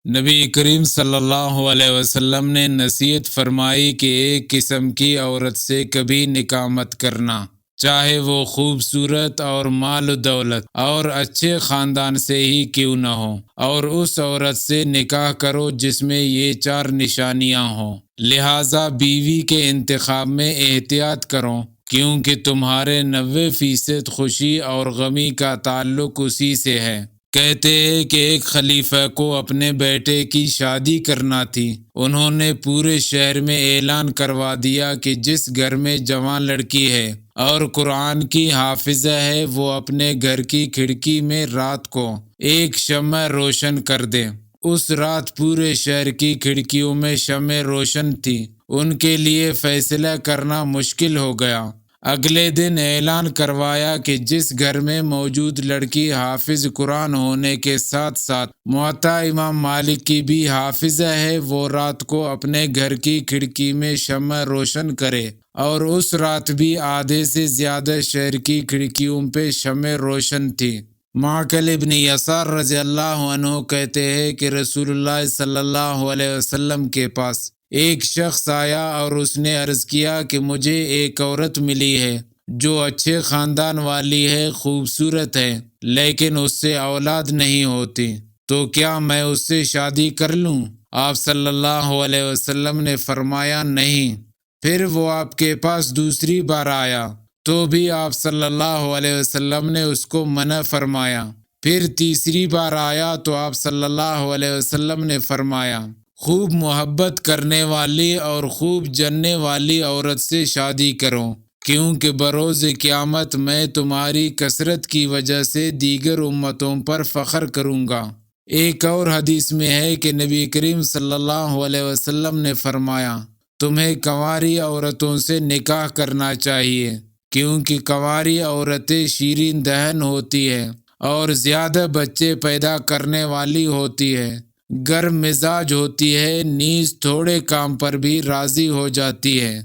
نبی کریم صلی اللہ علیہ وسلم نے نصیحت فرمائی کہ ایک قسم کی عورت سے کبھی نکاح مت کرنا، چاہے وہ خوبصورت اور مال و دولت اور اچھے خاندان سے ہی کیوں نہ ہو، اور اس عورت سے نکاح کرو جس میں یہ 4 نشانیاں ہوں۔ لہٰذا بیوی کے انتخاب میں احتیاط کرو، کیونکہ تمہارے 90% خوشی اور غمی کا تعلق اسی سے ہے۔ کہتے ہیں کہ ایک خلیفہ کو اپنے بیٹے کی شادی کرنا تھی۔ انہوں نے پورے شہر میں اعلان کروا دیا کہ جس گھر میں جوان لڑکی ہے اور قرآن کی حافظہ ہے، وہ اپنے گھر کی کھڑکی میں رات کو ایک شمع روشن کر دے۔ اس رات پورے شہر کی کھڑکیوں میں شمع روشن تھی۔ ان کے لیے فیصلہ کرنا مشکل ہو گیا۔ اگلے دن اعلان کروایا کہ جس گھر میں موجود لڑکی حافظ قرآن ہونے کے ساتھ ساتھ موطا امام مالک کی بھی حافظہ ہے، وہ رات کو اپنے گھر کی کھڑکی میں شمع روشن کرے۔ اور اس رات بھی آدھے سے زیادہ شہر کی کھڑکیوں پہ شمع روشن تھی۔ معقل ابن یسار رضی اللہ عنہ کہتے ہیں کہ رسول اللہ صلی اللہ علیہ وسلم کے پاس ایک شخص آیا اور اس نے عرض کیا کہ مجھے ایک عورت ملی ہے جو اچھے خاندان والی ہے، خوبصورت ہے، لیکن اس سے اولاد نہیں ہوتی، تو کیا میں اس سے شادی کر لوں؟ آپ صلی اللہ علیہ وسلم نے فرمایا نہیں۔ پھر وہ آپ کے پاس دوسری بار آیا تو بھی آپ صلی اللہ علیہ وسلم نے اس کو منع فرمایا۔ پھر تیسری بار آیا تو آپ صلی اللہ علیہ وسلم نے فرمایا، خوب محبت کرنے والی اور خوب جاننے والی عورت سے شادی کرو، کیونکہ بروز قیامت میں تمہاری کثرت کی وجہ سے دیگر امتوں پر فخر کروں گا۔ ایک اور حدیث میں ہے کہ نبی کریم صلی اللہ علیہ وسلم نے فرمایا، تمہیں کنواری عورتوں سے نکاح کرنا چاہیے، کیونکہ کنواری عورتیں شیرین دہن ہوتی ہیں اور زیادہ بچے پیدا کرنے والی ہوتی ہے، گرم مزاج ہوتی ہے، نیز تھوڑے کام پر بھی راضی ہو جاتی ہے۔